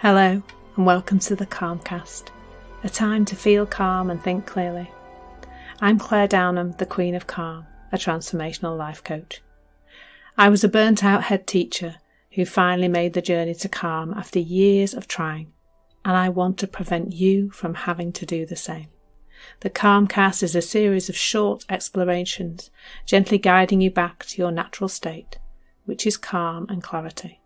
Hello and welcome to the Calmcast, a time to feel calm and think clearly. I'm Claire Downham, the Queen of Calm, a transformational life coach. I was a burnt out head teacher who finally made the journey to calm after years of trying, and I want to prevent you from having to do the same. The Calmcast is a series of short explorations, gently guiding you back to your natural state, which is calm and clarity.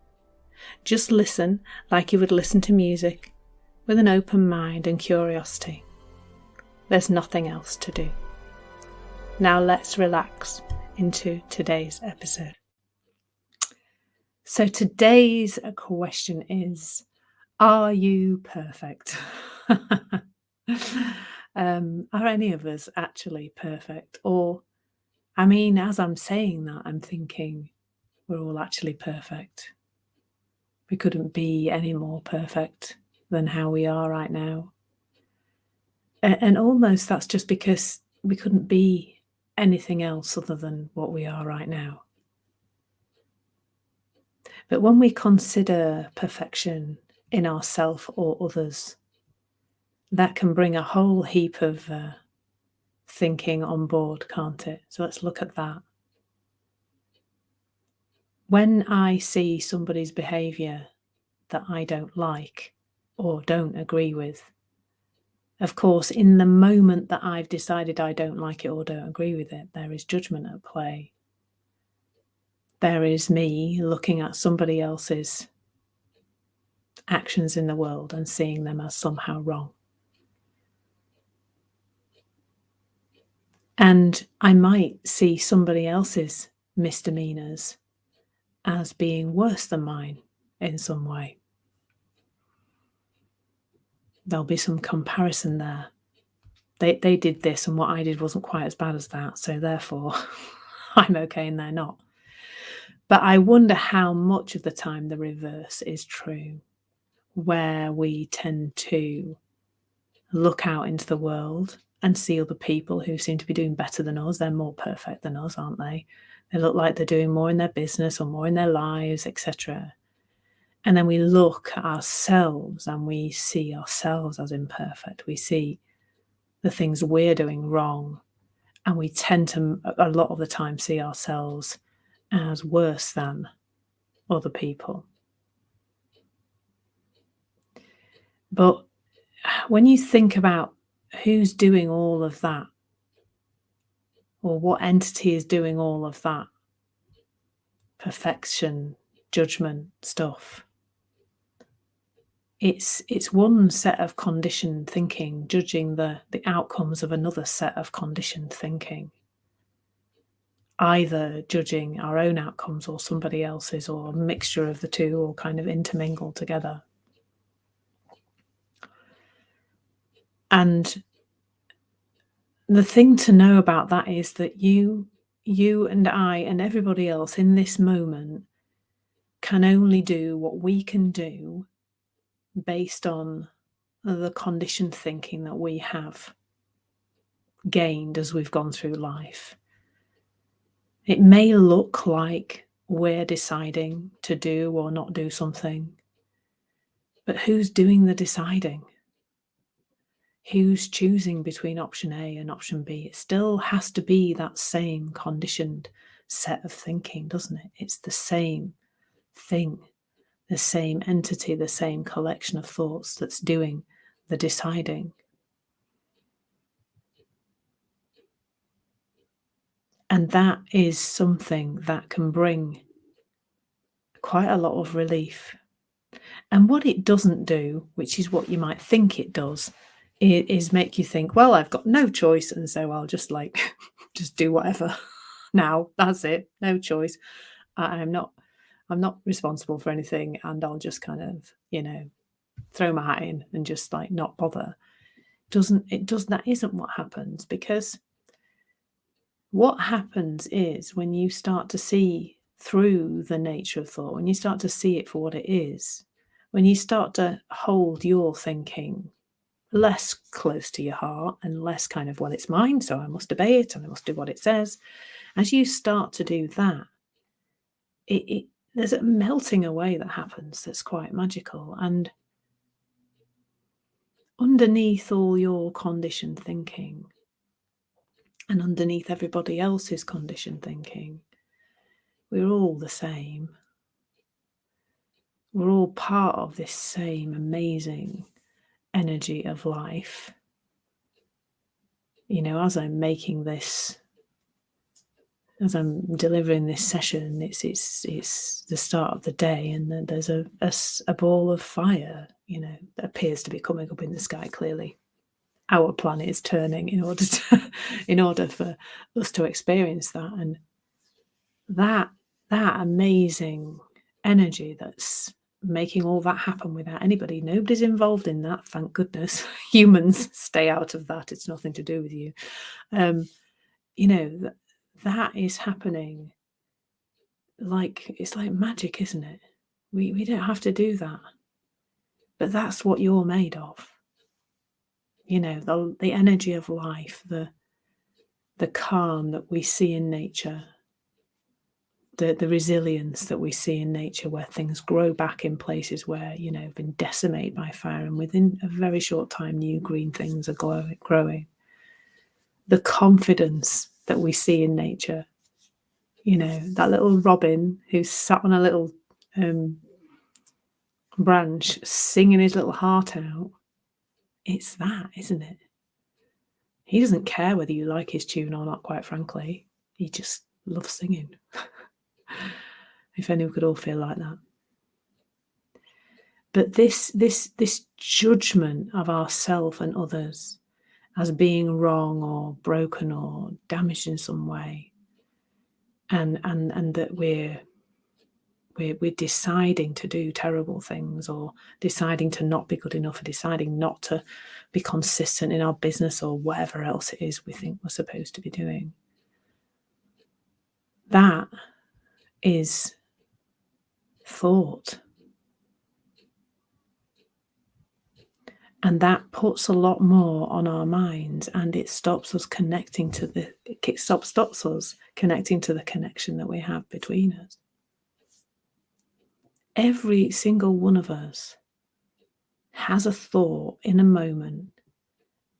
Just listen like you would listen to music, with an open mind and curiosity. There's nothing else to do. Now let's relax into today's episode. So today's question is, are you perfect? Are any of us actually perfect? Or, as I'm saying that, I'm thinking we're all actually perfect. We couldn't be any more perfect than how we are right now. And almost that's just because we couldn't be anything else other than what we are right now. But when we consider perfection in ourselves or others, that can bring a whole heap of thinking on board, can't it? So let's look at that. When I see somebody's behaviour that I don't like or don't agree with, of course, in the moment that I've decided I don't like it or don't agree with it, there is judgment at play. There is me looking at somebody else's actions in the world and seeing them as somehow wrong. And I might see somebody else's misdemeanors as being worse than mine in some way. There'll be some comparison there. They did this and what I did wasn't quite as bad as that, so therefore I'm okay and they're not. But I wonder how much of the time the reverse is true, where we tend to look out into the world and see other people who seem to be doing better than us. They're more perfect than us, aren't they? They look like they're doing more in their business or more in their lives, etc. And then we look at ourselves and we see ourselves as imperfect. We see the things we're doing wrong, and we tend to, a lot of the time, see ourselves as worse than other people. But when you think about who's doing all of that, or what entity is doing all of that perfection, judgment stuff, it's one set of conditioned thinking judging the outcomes of another set of conditioned thinking, either judging our own outcomes or somebody else's, or a mixture of the two, or kind of intermingled together. And the thing to know about that is that you and I and everybody else in this moment can only do what we can do based on the conditioned thinking that we have gained as we've gone through life. It may look like we're deciding to do or not do something, but who's doing the deciding? Who's choosing between option A and option B? It still has to be that same conditioned set of thinking, doesn't it? It's the same thing, the same entity, the same collection of thoughts that's doing the deciding. And that is something that can bring quite a lot of relief. And what it doesn't do, which is what you might think it does, is make you think, well, I've got no choice, and so I'll just just do whatever. Now that's it, no choice. I'm not responsible for anything, and I'll just kind of, throw my hat in and just not bother. That isn't what happens, because what happens is when you start to see through the nature of thought, when you start to see it for what it is, when you start to hold your thinking less close to your heart and less kind of, well, it's mine, so I must obey it and I must do what it says. As you start to do that, there's a melting away that happens that's quite magical. And underneath all your conditioned thinking and underneath everybody else's conditioned thinking, we're all the same. We're all part of this same amazing energy of life. As I'm making this, as I'm delivering this session, it's the start of the day, and then there's a ball of fire, that appears to be coming up in the sky. Clearly, our planet is turning in order for us to experience that, and that amazing energy that's making all that happen without anybody. Nobody's involved in that, thank goodness. Humans, stay out of that. It's nothing to do with you. That is happening. It's like magic, isn't it? We don't have to do that, but that's what you're made of. The energy of life, the calm that we see in nature, the resilience that we see in nature, where things grow back in places where been decimated by fire, and within a very short time new green things are growing. The confidence that we see in nature, that little robin who's sat on a little branch singing his little heart out. It's that, isn't it? He doesn't care whether you like his tune or not, quite frankly. He just loves singing. If only we could all feel like that. But this judgment of ourselves and others as being wrong or broken or damaged in some way, and that we're deciding to do terrible things, or deciding to not be good enough, or deciding not to be consistent in our business or whatever else it is we think we're supposed to be doing. That is thought. And that puts a lot more on our minds, and it stops us connecting to stops us connecting to the connection that we have between us. Every single one of us has a thought in a moment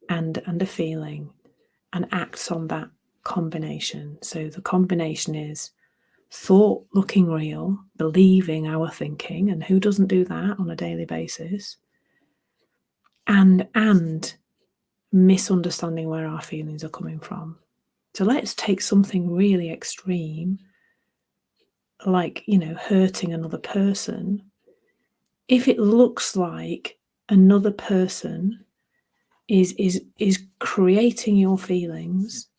and a feeling, and acts on that combination. So the combination is thought looking real, believing our thinking, and who doesn't do that on a daily basis, and misunderstanding where our feelings are coming from. So let's take something really extreme, like hurting another person. If it looks like another person is creating your feelings,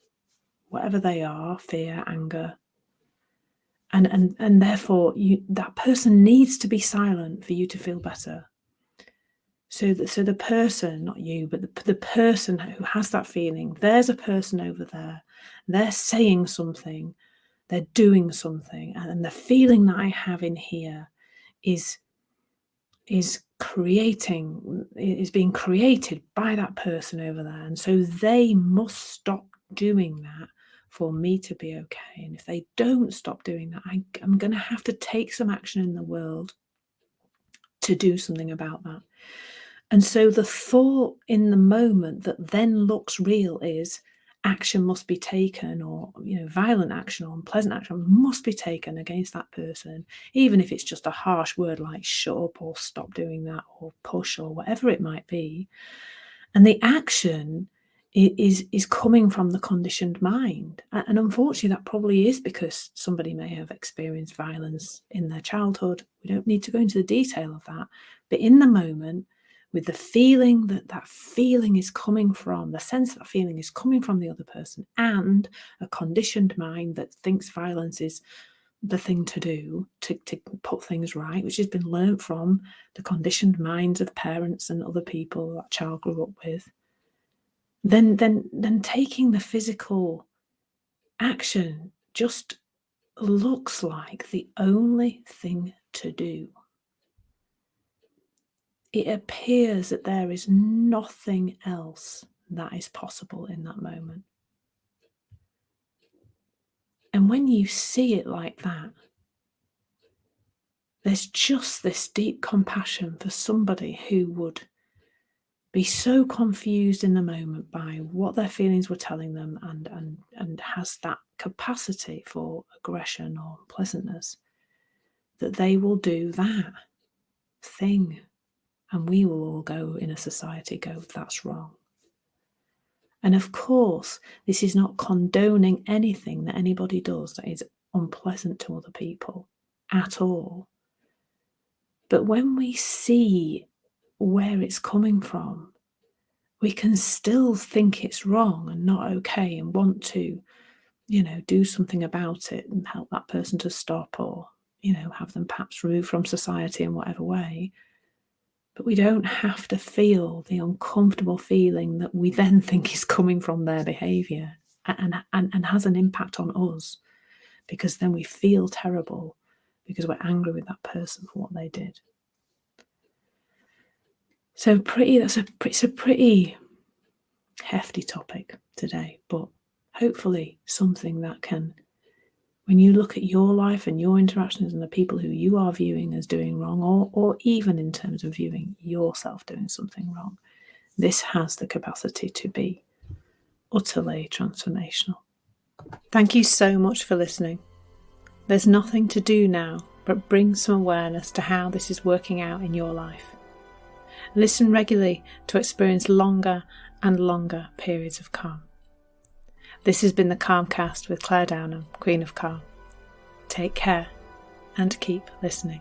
whatever they are, fear, anger, and therefore that person needs to be silent for you to feel better. So the person, not you, but the person who has that feeling, there's a person over there, they're saying something, they're doing something, and the feeling that I have in here is being created by that person over there. And so they must stop doing that for me to be okay. And if they don't stop doing that, I'm going to have to take some action in the world to do something about that. And so the thought in the moment that then looks real is action must be taken, or violent action or unpleasant action must be taken against that person, even if it's just a harsh word like shut up or stop doing that or push or whatever it might be. And the action is coming from the conditioned mind. And unfortunately, that probably is because somebody may have experienced violence in their childhood. We don't need to go into the detail of that. But in the moment, with the feeling that feeling is coming from, the sense that feeling is coming from the other person, and a conditioned mind that thinks violence is the thing to do to put things right, which has been learnt from the conditioned minds of parents and other people that child grew up with, then taking the physical action just looks like the only thing to do. It appears that there is nothing else that is possible in that moment. And when you see it like that, there's just this deep compassion for somebody who would be so confused in the moment by what their feelings were telling them, and has that capacity for aggression or unpleasantness, that they will do that thing. And we will all go in a society go, that's wrong. And of course, this is not condoning anything that anybody does that is unpleasant to other people at all. But when we see where it's coming from, we can still think it's wrong and not okay and want to, do something about it and help that person to stop, or, have them perhaps removed from society in whatever way. But we don't have to feel the uncomfortable feeling that we then think is coming from their behaviour and has an impact on us, because then we feel terrible because we're angry with that person for what they did. So it's a pretty hefty topic today, but hopefully something that can, when you look at your life and your interactions and the people who you are viewing as doing wrong, or even in terms of viewing yourself doing something wrong, this has the capacity to be utterly transformational. Thank you so much for listening. There's nothing to do now but bring some awareness to how this is working out in your life. Listen regularly to experience longer and longer periods of calm. This has been the Calmcast with Claire Downham, Queen of Calm. Take care and keep listening.